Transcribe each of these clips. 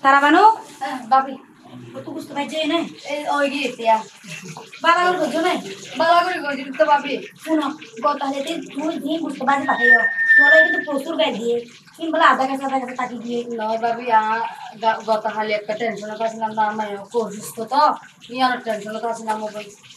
তারা বানো বাবি কত বুঝতে পারছে না ওই গিয়েছিয়া বালাগর করছো না বালা করে কই দিতে বাবি শুনো গত হাতে তুই দিন বুঝতে পারছি পাঠাইও তোরা কিন্তু প্রচুর গাই দিয়ে কিন বলে আধা কাছে তাকি দিয়ে না বাবি গত হালি একটা টেনশনে পাচ্ছিলাম না আমি অসুস্থ তো ইয়ার টেনশনে পাচ্ছিলাম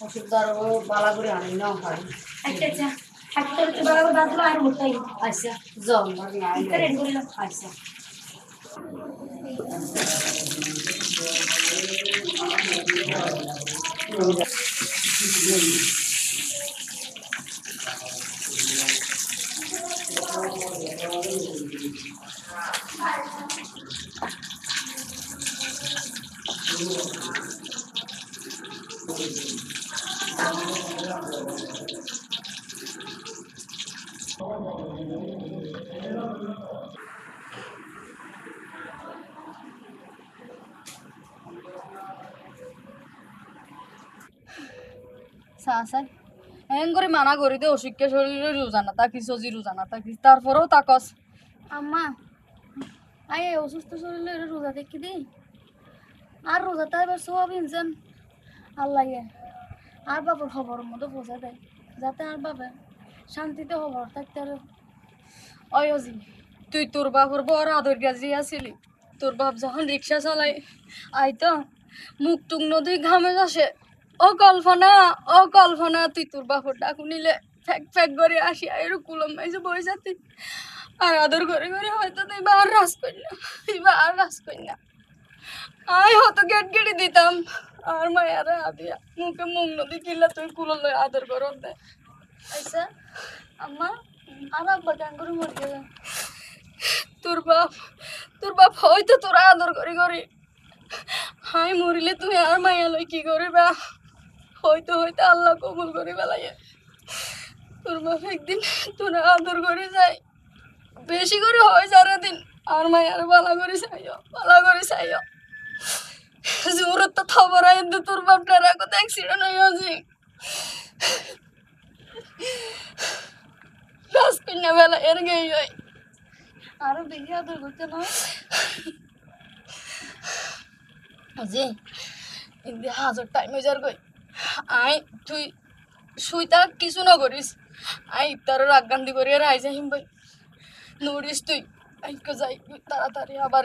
ওষুধ দ্বারা বালা করে আনি না হয় আচ্ছা আচ্ছা একটা বালাগর বাদ দিলো আর মুঠাই আচ্ছা জল বাবি রেডি করিল আচ্ছা চাচাই এন করে মানা করি দে অসুখকে শরীরে রোজানা তাকি সজি রোজানা তাকি তারপরেও তাকস আম্মা আই অসুস্থ শরীরে রোজা দেখি দি আর রোজাটা এবার সব ইনসান আল্লাহ আর বাবার খবরের মতো পৌঁছা দেয় যাতে আর বাবা শান্তিতে খবর থাকতে আর ওই অজি তুই তোর বাপর বড় আদর গাজি আসিলি তোর বাপ যখন রিক্সা চালাই আইতো মুখ টুক নদী ঘামে আসে ও কল্পনা তুই তোর বাপর ডাকু নিলে ফ্যাক ফ্যাক করে আসি আর কুলম মাইছে বইসাতি আর আদর করে করে হয়তো তুই বা আর রাস করি না আয় হতো গেট গেড়ি দিতাম আর মায়ারে আদিয়া মুখে মুখ নদী কিল্লা তুই কুলো লয় আদর কর দে আচ্ছা আম্মা আর আব্বা কেন করে মরে গেলেন তোর বাপ হয়তো তোরা আদর করি করি হাই মরিলে তুই আর মায়া লই কি করবা হয়তো আল্লাহ কবুল করে বেলাইয়া তোর বাপ একদিন তোরা আদর করে যায় বেশি করে হয় সারাদিন আর মায়ার বালা করে চাইও জোরত তো খবর আইন্দু তোর বাপটার আগত অ্যাক্সিডেন্ট হয়েছে রাজকন্যা বেলা এর গেই হয় আরো বেশি আদর করতে না জি ইন্দি হাজার টাইম হয়ে যার গই আই তুই শুইতা কিছু না করিস আই ইফতার রাগান্দি করি আর আই যাইম ভাই নড়িস তুই আইকে যাই তাড়াতাড়ি আবার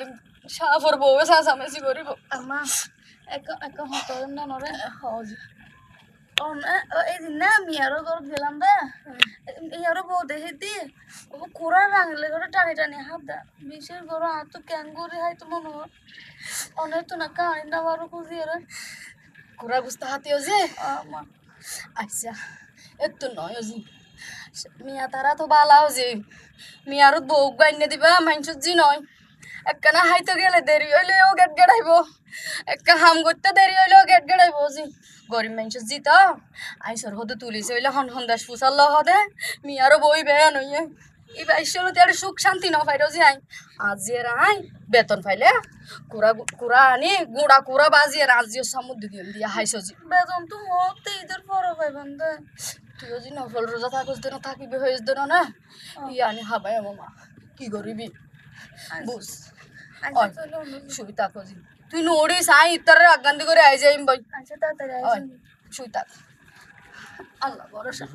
সাফর বউ চাচামেচি করিব আম্মা এক হতো না নরে হজি এই দিন না আমি আরো ঘর গেলাম দা এই আরো বউ দেখে দি ও কোরা রাঙলে করে টানি টানি হাত দা বিশেষ বড় হাত তো ক্যাং করে হাই তো মনে হয় অনেক তো না কাহিনী না বারো খুঁজি এর কুড়া গুস্তা হাতি হজি আমার আচ্ছা এতো নয় হজি মিয়া তারা তো বালা হজি মিয়ারও বউ গাইনে দিবা মাইনসুর জি নয় একখানা হাইতে গেলে দেরি হইলেও গেট গেড়াইব একটা হাম করতে দেরি হইলেও গেট গেড়াইব জি গরিব মানুষের জি তো আইসর হতে তুলিছে হইলে হন্দাস ফুসাল হদে মিয়ারও বই বেয়া নইয়ে এই বাইশের আর সুখ শান্তি ন পাইর জি আই আজি এর আই বেতন পাইলে কুড়া আনি গুড়া কুড়া বাজি আর আজিও সমুদ্র দিয়া হাইস জি বেতন তো হতে ঈদের পরে পাইবেন দে তুইও জি নফল রোজা থাকস দেন থাকিবি হইস দেন না ইয়ানি হাবাই মামা কি করিবি বুঝ আচ্ছা চলো শুই থাকো জি তুই নড়িস আই ইফতারের আগান্দি করে আই যাইম ভাই আচ্ছা তাড়াতাড়ি ওই আসুন শুই থাক আল্লাহ ভরসা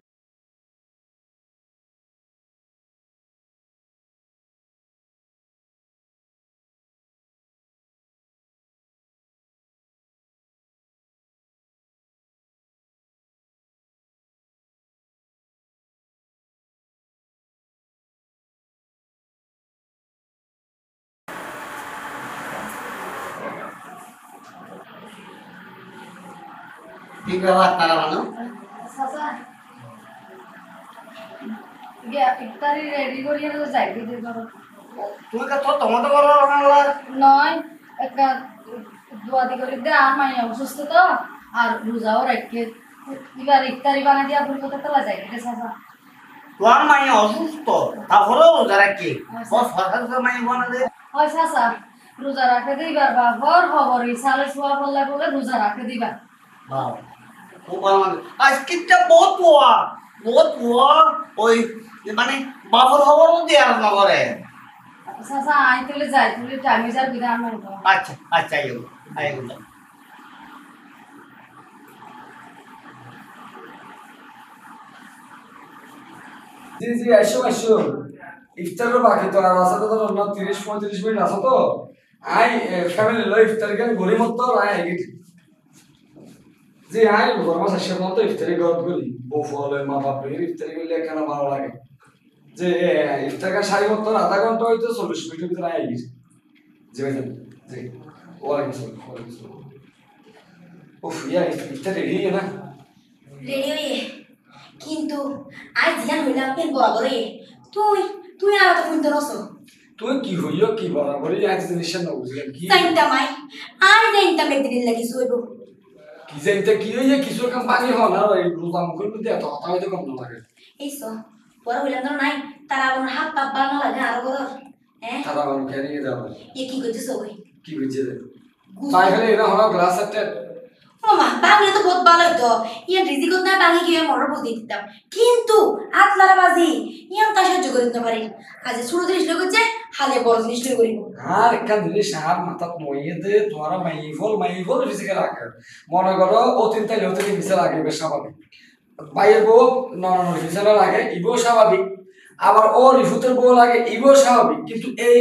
ঠিক ব্যবহার তারা বানো চাচা গিয়া ইফতারি রেডি করিয়ে যাই দিতে করো তুমি কা তো টমেটো বড় রান্না নয় একটা দোয়াদি করে দে আর মাইয়া অসুস্থ তো আর রোজাও রাখকে এবার ইফতারি বানা দিয়া ভুল কথা তোলা যায় এটা চাচা তোমার মাইয়া অসুস্থ তারপরেও যারা কি ও সরকার মাইয়া বানালে হয় চাচা রোজা রাখে দিবার বা হর খবর এই সালে শোয়া পড়লে বলে রোজা রাখে দিবা বাহ ও বানালে আজকেটা বহুত পোয়া ওই মানে বাফর খবরও দেওয়ার নগরে চাচা আই তুলে যাই তুলে টাইমে যার বিধান আনবো তো আচ্ছা আচ্ছা আইও আইও জি জি আসো আসো ইফতারের বাকি তো আর আছে তো না 30-35 মিনিট আছে তো আই ফ্যামিলি লো ইফতার কেন গরি মত আই গেছি জি আই গরম আছে মত ইফতারি গরম করি বউ ফলে মা বাপ ইফতারি করলে কেন ভালো লাগে যে ইফতার কা সারি মত আধা ঘন্টা হইতো 40 মিনিটের ভিতরে আই গেছি জি ভাই জি ওয়ালাইকুম আসসালাম উফ ইয়া ইফতার রেডি না রেডি হয়ে কিন্তু আজ জিয়ান হইলাম পেন বরাবরে তুই তুই আর তো শুনতে নস তুই কি হইও কি বরাবরই আজ জিনিস না বুঝলাম কি জানতা মাই আর জানতা একদিন লাগি শুইব কি জানতে কি হইয়ে কিছু কাম পানি হন আর এই রোজা মুখের মধ্যে এত কথা হইতে কম না লাগে এইসো বড় হইলাম তো নাই তারা আমার হাত পা বাল না লাগে আর বড় হ্যাঁ তারা আমার কেন নিয়ে যাবে এ কি করছিস ওই কি বুঝছে রে তাই হলে এরা হলো গ্লাস একটা মামা বাংলা তো বহুত ভালো হইতো ইয়ান রিজিকত না বাঙি গিয়ে মনের বুঝিয়ে দিতাম কিন্তু আতলারা বাজি ইয়ান তা সহ্য করে দিতে পারি আজ ছোট জিনিস লোক হচ্ছে হালে বড় জিনিস লোক করিব আর একটা জিনিস আর মাথা মইয়ে দে তোমার মাইফল ফিজিক্যাল রাখে মনে করো ও তিনটাই লোতে মিশে লাগে বেশ স্বাভাবিক বাইয়ের বউ নন ফিজিক্যাল লাগে ইবো স্বাভাবিক আবার ও রিফুতের বউ লাগে ইবো স্বাভাবিক কিন্তু এই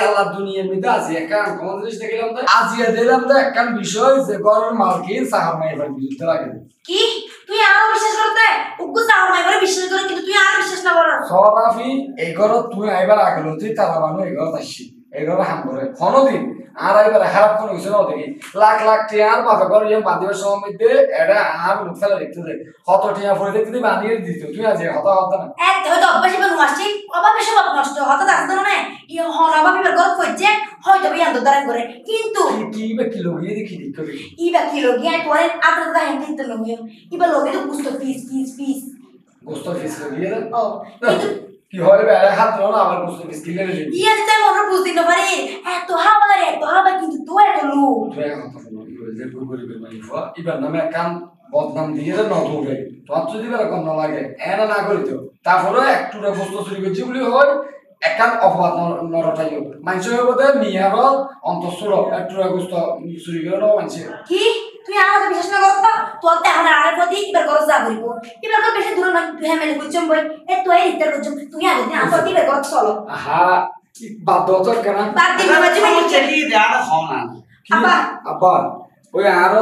আল্লাহ দুনিয়ার মধ্যে আছে একটা কোন জিনিস দেখলাম তো আজিয়া দিলাম তো একটা বিষয় যে গরের মালকিন সাহাব মাইফার বিরুদ্ধে লাগে কি তুই আরো বিশ্বাস করতে উগ্র সাহর মাইবারে বিশ্বাস করে কিন্তু তুই আর বিশ্বাস না করো সরাফি এই ঘর তুই আইবার আগলো তুই তারা মানুষ এই ঘর আসছি এই ঘর হাম করে কোনদিন আর আইবার খারাপ কোনো কিছু না দেখি লাখ লাখ টিয়ার বাপে ঘর ইয়ে বাঁধিবার সময় মধ্যে এটা আর মুখ ফেলা দেখতে দে কত টিয়া ফলে দেখতে বানিয়ে দিত তুই আজ হতা হতা না এক হয়তো অভ্যাস এবার মাসি অভাবে সব নষ্ট হঠাৎ আসতো না ই হন অভাব এবার গল্প করছে হয়তো বিয়ান দরান করে কিন্তু কি বা কি লগিয়ে দেখি দেখি ইবা কি লোক ইয়াই পরে আত্রা দা হেন দিতে লোক ইবা লোকে তো বুঝতো পিস গোস্ত ফিস লগিয়ে দে ও কিন্তু কি হয় বে হাত ধরো না আবার গোস্ত ফিস কিনে নে ইয়া দিতে মনে বুঝতে না পারে এত হাওয়া কিন্তু তো এত লোক তুই এখন কথা বল কি যে ভুল করি মাইফা ইবার নামে কাম বদনাম দিয়ে না ধরে তোর যদি বেলা কম না লাগে এনা না করিত তারপরে একটু গোস্ত চুরি করছি বলি হয় একান অপবাদ নরটাই মানুষ হইব দে মিয়ার অন্তঃসুর একটু গোস্ত চুরি করে না মানুষ কি তুই আর বিশ্বাস না করত তোর তে আমার আরে প্রতি এবার করছ যা করিব এবার তো বেশি দূর না তুই হেমেলে বুঝছম বই এ তুই ইত্যার বুঝছম তুই আগে দিন আসতে এবার করছ চলো আহা কি বাদ দাও তো কেন বাদ দিন বাজে চেলি দেওয়া খাও না আপা আব্বা ওই আরো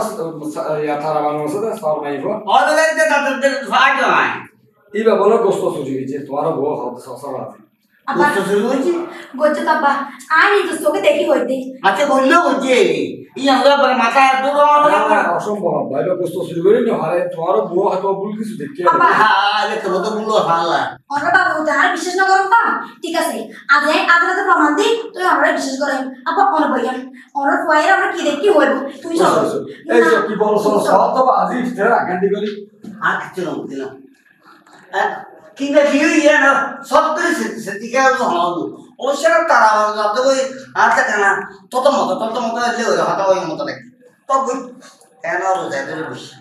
তারা মানুষ আছে সব মাইব অদলাইতে তাদের ফাট হয় ইবা বলে গোস্ত চুরি হয়েছে তোমার বউ হতে সসর আছে আপা বুঝতে শুরু হয়েছে গোচ্ছ তাপা আমি তো তোকে দেখি হইতে আচ্ছা বললেও হচ্ছে ই আমরা পরে মাথা দূর অসম্ভব আব্বা এবার গোস্ত চুরি করে নি হারে তোমার বউ হয়তো ভুল কিছু দেখতে আপা আরে তো তো বললো হালা ওরা বাবা হতে আর বিশ্বাস না করো না ঠিক আছে আগে আগে তো প্রমাণ দি তুই আমরা বিশ্বাস করে আপা কোন বইয়া ওরা ফুয়াইরা আমরা কি দেখি হইব তুমি চলো এই যে কি বলছো সব তো আজি ইফতার আগান্ডি করি আর কিছু না বুঝলাম কিংবা কি ইয়ে না সব করে সেদিকে হলো অবশ্যই তারা যাতে ওই আটটা কেনা তত মতো এলে ওই হাতা ওই মতো নাকি তখন কেন রোজায় ধরে বসে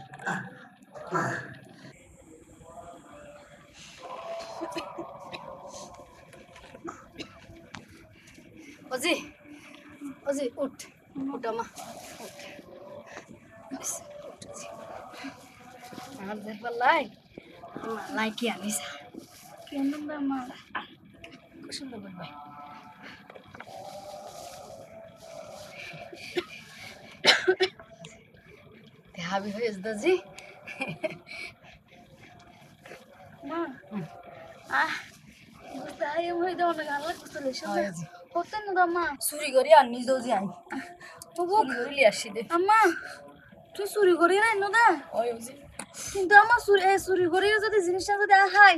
ওজি ওজি উঠ আমা আর দেখবার লাই কি আনিস কেন মা সুন্দর বলবে হাবি হয়েছে দাজি মা বুঝতে আই হই দাও না গালা কুস্ত লেছে হতে না দাও মা চুরি করি আর নিজ দৌজি আই চুরি করি লিয়ে আসি দে আম্মা তুই চুরি করি নাই ন দা ওই ওজি কিন্তু আমার চুরি করি যদি জিনিসটা যদি হাই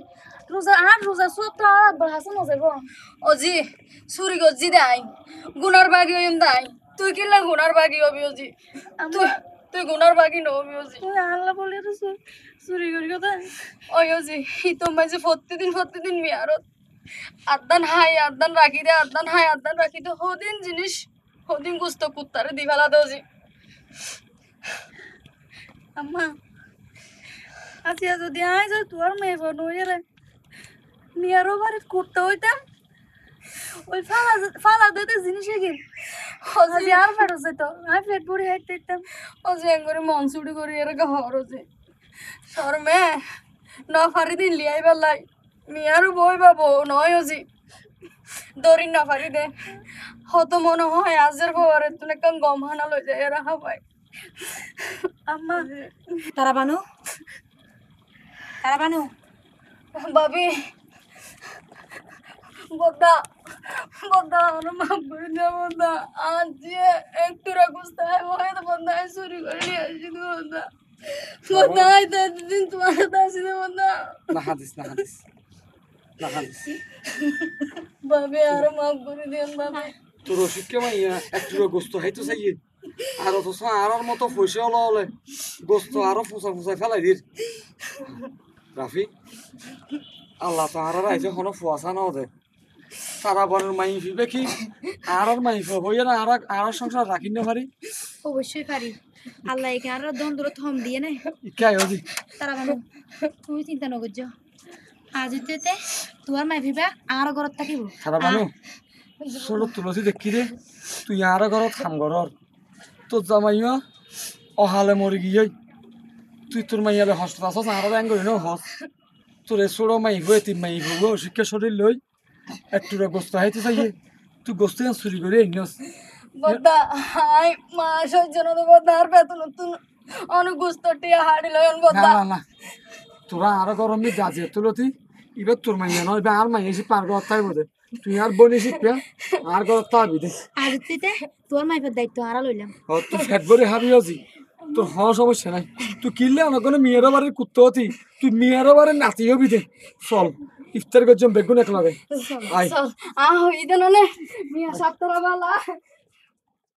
রোজা সব তো আর বাহাসা ন যাবো ওজি চুরি করছি দাই গুনার বাগি হইম দাই তুই কিলা গুনার বাগি হবি ওজি তুই গুনার বাগি নহবি ওজি তুই আল্লাহ বলে তো চুরি করি কথা ওই ওজি তো মাঝে প্রতিদিন মিয়ারত আদান রাখি দে আদান রাখি দে হদিন জিনিস হদিন গুস্ত কুত্তারে দি ফেলা দে ওজি আম্মা আচ্ছা যদি আই যে তোর মেয়ে বোন হয়ে রে মেয়েরও বাড়ি করতে হইতাম ওই ফালা দিতে জিনিসে কি আজি আর ফেরত যেত আমি পেট ভরে হাইতে দিতাম অজি এঙ্গরে মন চুরি করি এর ঘর অজি শর্মে নফারি দিন লিয়াই বেলাই মিয়ারও বই বাবু নয় অজি দড়ি নফারি দে হতো মনে হয় আজের বউরে তুমি কান গম হানা লই যায় এরা হাবাই আম্মা তারা বানু বাবি বদ্দা বদ্দা আর মাফ করে দে বদ্দা আজ যে একটু রাগুস্তা হয় ওই তো বদ্দা চুরি করে নিয়ে আসি তো বদ্দা বদ্দা আইতে দিন তোমার সাথে আসি তো বদ্দা না হাদিস না হাদিস না হাদিস বাবি আর মাফ করে দেন বাবি তোর অসুখকে মাইয়া একটু গোস্ত হাইতো চাইয়ে আর অথচ আর মতো পয়সা হলে গোস্ত আরো ফুসা ফুসাই ফেলাই দির রাফি আল্লাহ তো আর আইছে হনো ফুয়াশা না ওদের তারা বনের মাই ফিবে কি আর মাই হইয়া না আর সংসার রাখি না পারি অবশ্যই পারি আল্লাহ একে আর দ্বন্দ্ব থম দিয়ে নাই ইকাই ওদি তারা বানু তুমি চিন্তা নগর আজ হইতে তোমার মাই ভিবা আর ঘরত থাকিব তারা বানু ষোলো তুলসী দেখি রে তুই আর ঘরত খাম ঘরর তোর জামাইয়া অহালে মরি গিয়ে তুই তোর মাইয়ালে হস্পিটাল আসছ আর ব্যাং করি ন হস তোর ছোড়ো মাই হয়ে তুই মাই হবো শিক্ষা শরীর লই একটু গোস্ত হাইতে চাইয়ে তুই গোস্ত চুরি করে আইনস বদ্দা হাই মা সহ্য না তো বদ্দা আর বেতন নতুন অনেক গুস্ত টিয়া হাড়ি লয়ন না বদ্দা না না তোরা আর গরমে যাজে তুলতি এবার তোর মাইয়া নয় আর মাইয়া এসে পার ঘর তাই বোধে তুই আর বনি শিখবে আর ঘর তাবি দে আজ হইতে তোর মাইফের দায়িত্ব আর লইলাম তুই ফ্যাট ভরে হাবি আছি তোর হওয়া সমস্যা নাই তুই কিনলে আমার কোনো মেয়েরা বাড়ির কুত্ত হতি তুই মেয়েরা বাড়ির নাতি হবি দে চল ইফতার করছম বেগুন এক লাগে আয় চল আহ ইদে ননে মিয়া সাতরা বালা